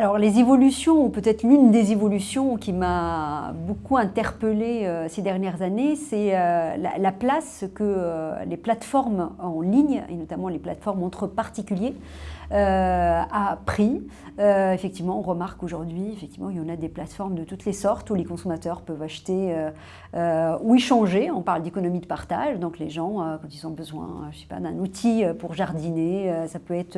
Alors les évolutions, ou peut-être l'une des évolutions qui m'a beaucoup interpellée ces dernières années, c'est la place que les plateformes en ligne, et notamment les plateformes entre particuliers, a pris. Effectivement, on remarque aujourd'hui, effectivement, il y en a des plateformes de toutes les sortes où les consommateurs peuvent acheter ou échanger. On parle d'économie de partage, donc les gens, quand ils ont besoin, je sais pas, d'un outil pour jardiner, ça peut être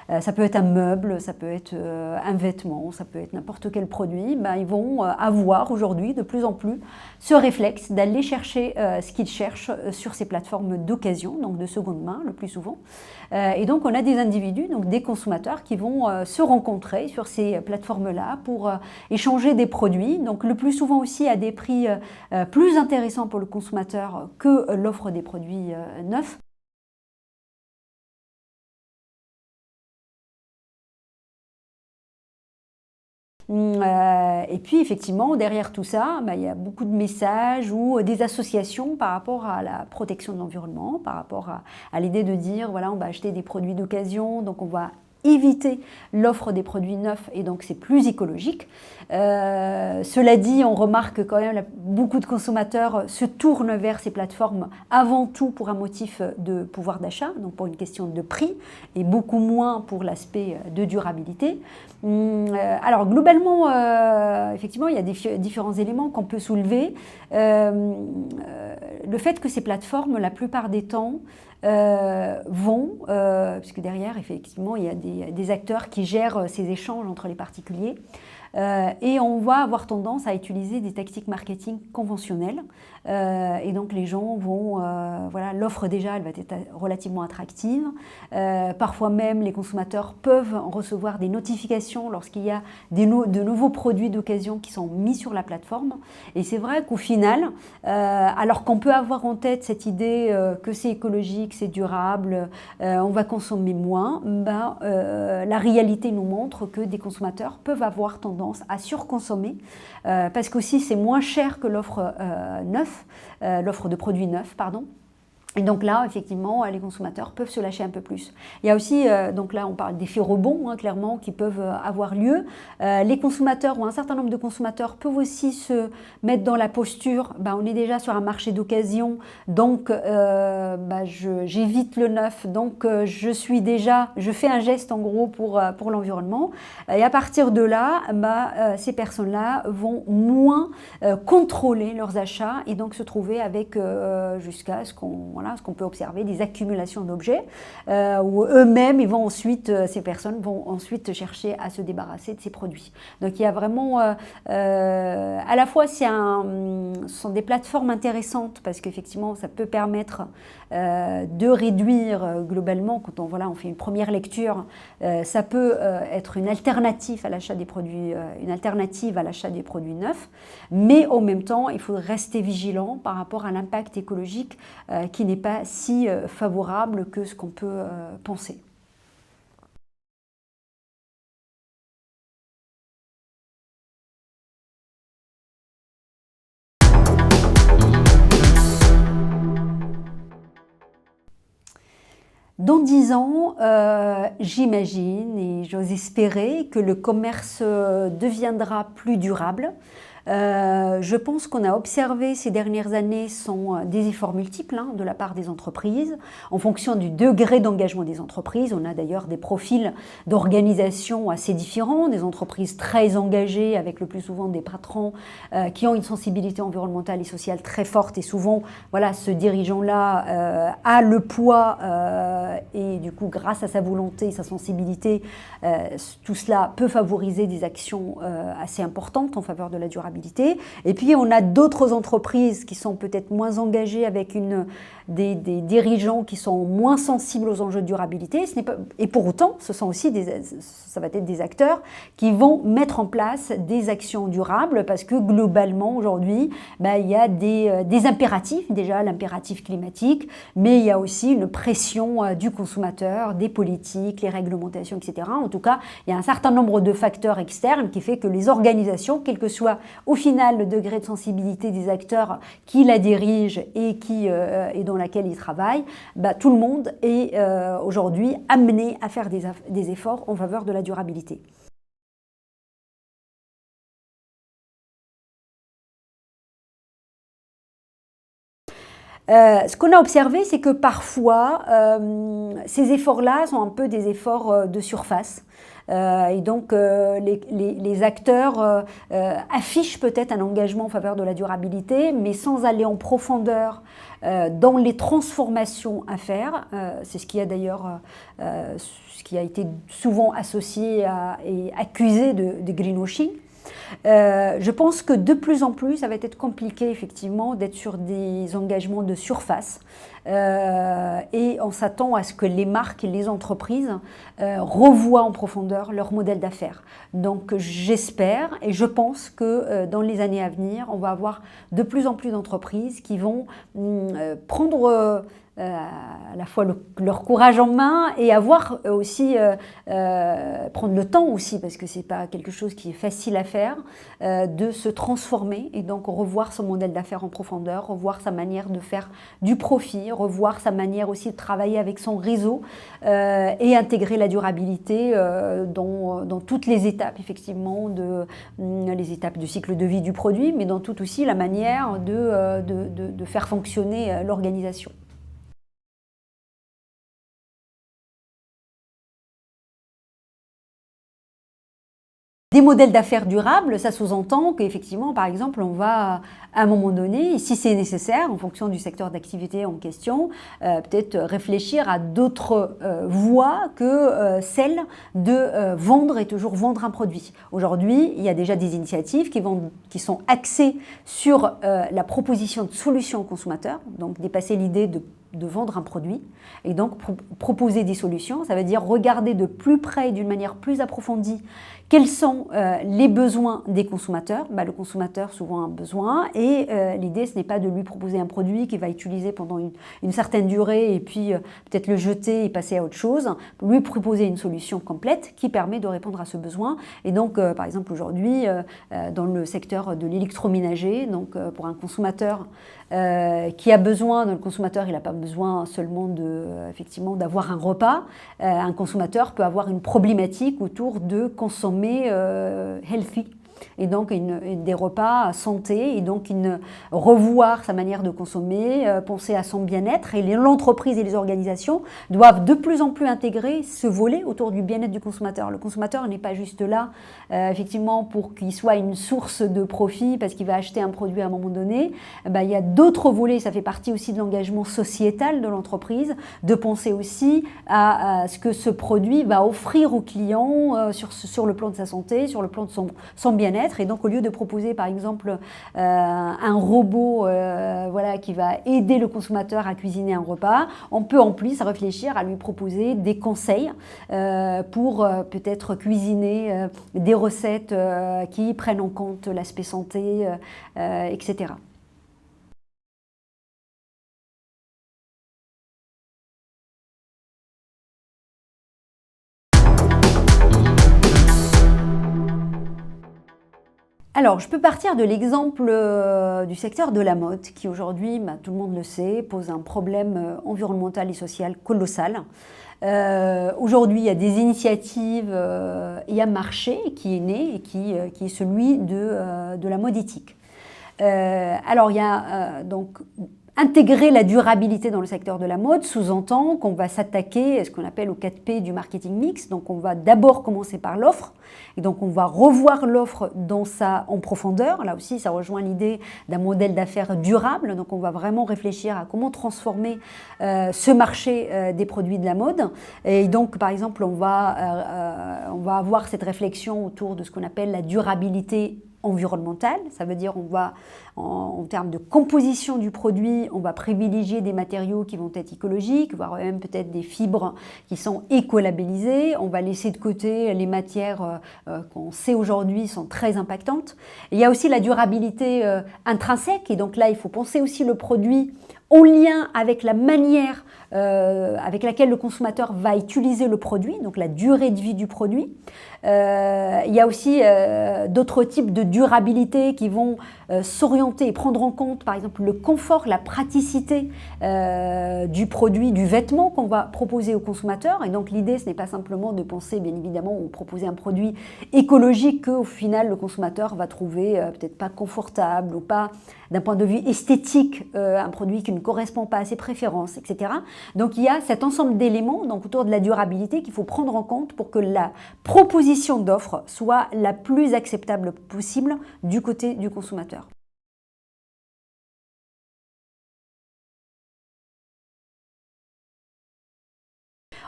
un meuble, ça peut être un vêtement, ça peut être n'importe quel produit, ben, ils vont avoir aujourd'hui de plus en plus ce réflexe d'aller chercher ce qu'ils cherchent sur ces plateformes d'occasion, donc de seconde main le plus souvent. Et donc on a des individus, donc des consommateurs qui vont se rencontrer sur ces plateformes-là pour échanger des produits, donc le plus souvent aussi à des prix plus intéressants pour le consommateur que l'offre des produits neufs. Et puis effectivement, derrière tout ça, bah, il y a beaucoup de messages ou des associations par rapport à la protection de l'environnement, par rapport à l'idée de dire, voilà, on va acheter des produits d'occasion, donc on va éviter l'offre des produits neufs et donc c'est plus écologique. Cela dit, on remarque quand même beaucoup de consommateurs se tournent vers ces plateformes avant tout pour un motif de pouvoir d'achat, donc pour une question de prix et beaucoup moins pour l'aspect de durabilité. Alors globalement, effectivement, il y a différents éléments qu'on peut soulever. Le fait que ces plateformes, la plupart des temps, puisque derrière, effectivement, il y a des acteurs qui gèrent ces échanges entre les particuliers, et on va avoir tendance à utiliser des tactiques marketing conventionnelles. Et donc les gens vont, voilà, l'offre déjà, elle va être relativement attractive. Parfois même, les consommateurs peuvent recevoir des notifications lorsqu'il y a de nouveaux produits d'occasion qui sont mis sur la plateforme. Et c'est vrai qu'au final, alors qu'on peut avoir en tête cette idée que c'est écologique, c'est durable, on va consommer moins, ben, la réalité nous montre que des consommateurs peuvent avoir tendance à surconsommer parce qu'aussi c'est moins cher que l'offre l'offre de produits neufs, pardon. Et donc là, effectivement, les consommateurs peuvent se lâcher un peu plus. Il y a aussi, donc là on parle d'effets rebonds, hein, clairement, qui peuvent avoir lieu. Les consommateurs ou un certain nombre de consommateurs peuvent aussi se mettre dans la posture, ben, on est déjà sur un marché d'occasion, donc ben, j'évite le neuf, donc je fais un geste en gros pour l'environnement. Et à partir de là, ben, ces personnes-là vont moins contrôler leurs achats et donc se trouver avec jusqu'à ce qu'on peut observer, des accumulations d'objets, où eux-mêmes, ces personnes vont ensuite chercher à se débarrasser de ces produits. Donc il y a vraiment, à la fois ce sont des plateformes intéressantes parce qu'effectivement ça peut permettre de réduire globalement, quand on fait une première lecture, ça peut être une alternative à l'achat des produits, neufs, mais en même temps il faut rester vigilant par rapport à l'impact écologique qui n'est pas si favorable que ce qu'on peut penser. Dans 10 ans, j'imagine et j'ose espérer que le commerce deviendra plus durable. Je pense qu'on a observé ces dernières années sont des efforts multiples hein, de la part des entreprises, en fonction du degré d'engagement des entreprises. On a d'ailleurs des profils d'organisation assez différents, des entreprises très engagées avec le plus souvent des patrons qui ont une sensibilité environnementale et sociale très forte et souvent, voilà, ce dirigeant-là a le poids et du coup, grâce à sa volonté et sa sensibilité, tout cela peut favoriser des actions assez importantes en faveur de la durabilité. Et puis on a d'autres entreprises qui sont peut-être moins engagées avec des dirigeants qui sont moins sensibles aux enjeux de durabilité. Et pour autant, ça va être des acteurs qui vont mettre en place des actions durables parce que globalement aujourd'hui, il y a des impératifs, déjà l'impératif climatique, mais il y a aussi une pression du consommateur, des politiques, les réglementations, etc. En tout cas, il y a un certain nombre de facteurs externes qui fait que les organisations, quel que soit au final le degré de sensibilité des acteurs qui la dirigent et dans laquelle ils travaillent, tout le monde est aujourd'hui amené à faire des efforts en faveur de la durabilité. Ce qu'on a observé, c'est que parfois, ces efforts-là sont un peu des efforts de surface. Et donc, les acteurs affichent peut-être un engagement en faveur de la durabilité, mais sans aller en profondeur dans les transformations à faire. C'est ce qui a d'ailleurs ce qui a été souvent associé et accusé de greenwashing. Je pense que de plus en plus, ça va être compliqué effectivement d'être sur des engagements de surface et on s'attend à ce que les marques et les entreprises revoient en profondeur leur modèle d'affaires. Donc j'espère et je pense que dans les années à venir, on va avoir de plus en plus d'entreprises qui vont prendre à la fois leur courage en main et avoir aussi prendre le temps aussi, parce que c'est pas quelque chose qui est facile à faire, de se transformer et donc revoir son modèle d'affaires en profondeur, revoir sa manière de faire du profit, revoir sa manière aussi de travailler avec son réseau et intégrer la durabilité dans toutes les étapes effectivement, les étapes du cycle de vie du produit, mais dans toute aussi la manière de faire fonctionner l'organisation. Des modèles d'affaires durables, ça sous-entend qu'effectivement, par exemple, on va à un moment donné, si c'est nécessaire, en fonction du secteur d'activité en question, peut-être réfléchir à d'autres voies que celle de vendre et toujours vendre un produit. Aujourd'hui, il y a déjà des initiatives qui sont axées sur la proposition de solutions aux consommateurs, donc dépasser l'idée de vendre un produit et donc proposer des solutions. Ça veut dire regarder de plus près, d'une manière plus approfondie, quels sont les besoins des consommateurs. Le consommateur souvent a un besoin et l'idée ce n'est pas de lui proposer un produit qu'il va utiliser pendant une certaine durée et puis peut-être le jeter et passer à autre chose, lui proposer une solution complète qui permet de répondre à ce besoin. Et donc par exemple aujourd'hui dans le secteur de l'électroménager, donc pour un consommateur qui a besoin, le consommateur il n'a pas besoin seulement effectivement d'avoir un repas, un consommateur peut avoir une problématique autour de consommer healthy. Et donc des repas à santé et donc revoir sa manière de consommer, penser à son bien-être et l'entreprise et les organisations doivent de plus en plus intégrer ce volet autour du bien-être du consommateur. Le consommateur n'est pas juste là effectivement pour qu'il soit une source de profit parce qu'il va acheter un produit à un moment donné. Il y a d'autres volets, ça fait partie aussi de l'engagement sociétal de l'entreprise, de penser aussi à ce que ce produit va offrir aux clients sur le plan de sa santé, sur le plan de son bien-être. Et donc, au lieu de proposer, par exemple, un robot qui va aider le consommateur à cuisiner un repas, on peut en plus réfléchir à lui proposer des conseils pour peut-être cuisiner des recettes qui prennent en compte l'aspect santé, etc. Alors, je peux partir de l'exemple du secteur de la mode, qui aujourd'hui, tout le monde le sait, pose un problème environnemental et social colossal. Aujourd'hui, il y a des initiatives, il y a un marché qui est né et qui est celui de la mode éthique. Alors, il y a donc intégrer la durabilité dans le secteur de la mode sous-entend qu'on va s'attaquer à ce qu'on appelle aux 4P du marketing mix. Donc on va d'abord commencer par l'offre et donc on va revoir l'offre en profondeur. Là aussi, ça rejoint l'idée d'un modèle d'affaires durable. Donc on va vraiment réfléchir à comment transformer ce marché des produits de la mode. Et donc par exemple, on va avoir cette réflexion autour de ce qu'on appelle la durabilité environnementale, ça veut dire on va en termes de composition du produit, on va privilégier des matériaux qui vont être écologiques, voire même peut-être des fibres qui sont écolabellisées, on va laisser de côté les matières qu'on sait aujourd'hui sont très impactantes. Et il y a aussi la durabilité intrinsèque et donc là il faut penser aussi le produit en lien avec la manière avec laquelle le consommateur va utiliser le produit, donc la durée de vie du produit. Il y a aussi d'autres types de durabilité qui vont s'orienter et prendre en compte, par exemple, le confort, la praticité du produit, du vêtement qu'on va proposer au consommateur. Et donc l'idée, ce n'est pas simplement de penser, bien évidemment, ou proposer un produit écologique qu'au final le consommateur va trouver peut-être pas confortable ou pas d'un point de vue esthétique, un produit qui ne correspond pas à ses préférences, etc. Donc il y a cet ensemble d'éléments autour de la durabilité qu'il faut prendre en compte pour que la proposition d'offre soit la plus acceptable possible du côté du consommateur.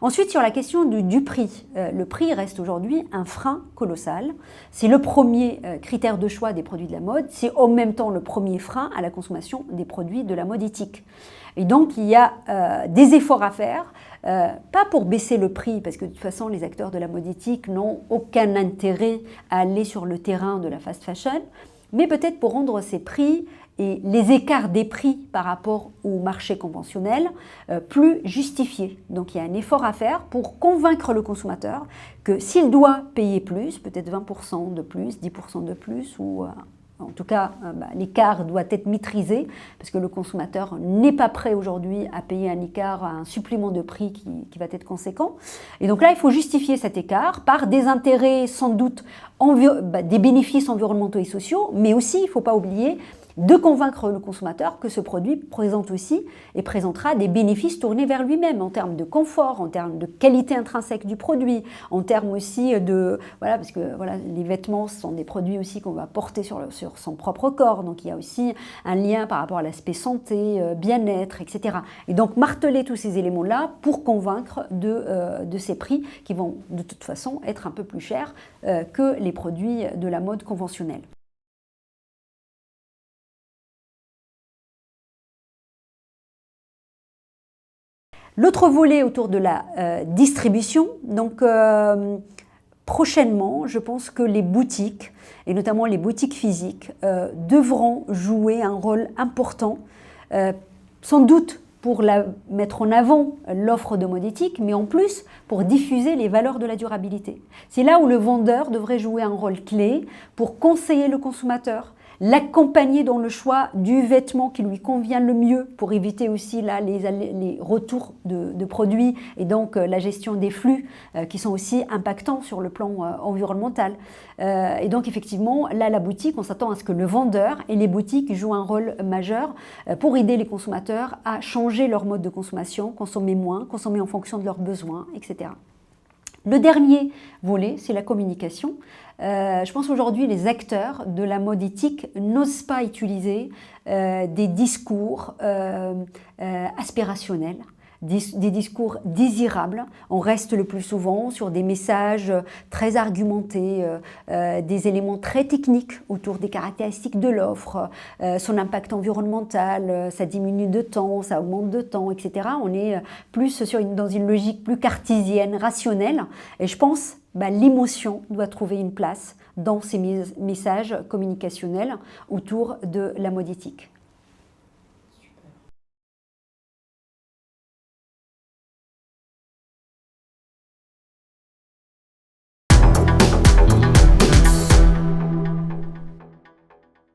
Ensuite, sur la question du prix. Le prix reste aujourd'hui un frein colossal. C'est le premier critère de choix des produits de la mode. C'est en même temps le premier frein à la consommation des produits de la mode éthique. Et donc, il y a des efforts à faire, pas pour baisser le prix, parce que de toute façon, les acteurs de la mode éthique n'ont aucun intérêt à aller sur le terrain de la fast fashion, mais peut-être pour rendre ces prix et les écarts des prix par rapport au marché conventionnel plus justifiés. Donc il y a un effort à faire pour convaincre le consommateur que s'il doit payer plus, peut-être 20% de plus, 10% de plus, ou en tout cas l'écart doit être maîtrisé, parce que le consommateur n'est pas prêt aujourd'hui à payer un écart, un supplément de prix qui va être conséquent. Et donc là, il faut justifier cet écart par des intérêts sans doute, des bénéfices environnementaux et sociaux, mais aussi, il ne faut pas oublier, de convaincre le consommateur que ce produit présente aussi et présentera des bénéfices tournés vers lui-même en termes de confort, en termes de qualité intrinsèque du produit, en termes aussi de... Voilà, parce que voilà, les vêtements sont des produits aussi qu'on va porter sur son propre corps, donc il y a aussi un lien par rapport à l'aspect santé, bien-être, etc. Et donc marteler tous ces éléments-là pour convaincre de ces prix qui vont de toute façon être un peu plus chers que les produits de la mode conventionnelle. L'autre volet autour de la distribution, donc prochainement, je pense que les boutiques, et notamment les boutiques physiques, devront jouer un rôle important, sans doute pour mettre en avant l'offre de mode éthique, mais en plus pour diffuser les valeurs de la durabilité. C'est là où le vendeur devrait jouer un rôle clé pour conseiller le consommateur, l'accompagner dans le choix du vêtement qui lui convient le mieux pour éviter aussi là, les retours de produits et donc la gestion des flux qui sont aussi impactants sur le plan environnemental. Et donc effectivement, là la boutique, on s'attend à ce que le vendeur et les boutiques jouent un rôle majeur pour aider les consommateurs à changer leur mode de consommation, consommer moins, consommer en fonction de leurs besoins, etc. Le dernier volet, c'est la communication. Je pense aujourd'hui les acteurs de la mode éthique n'osent pas utiliser des discours aspirationnels, des discours désirables. On reste le plus souvent sur des messages très argumentés, des éléments très techniques autour des caractéristiques de l'offre, son impact environnemental, ça diminue de temps, ça augmente de temps, etc. On est plus dans une logique plus cartésienne, rationnelle. Et je pense l'émotion doit trouver une place dans ces messages communicationnels autour de la mode éthique.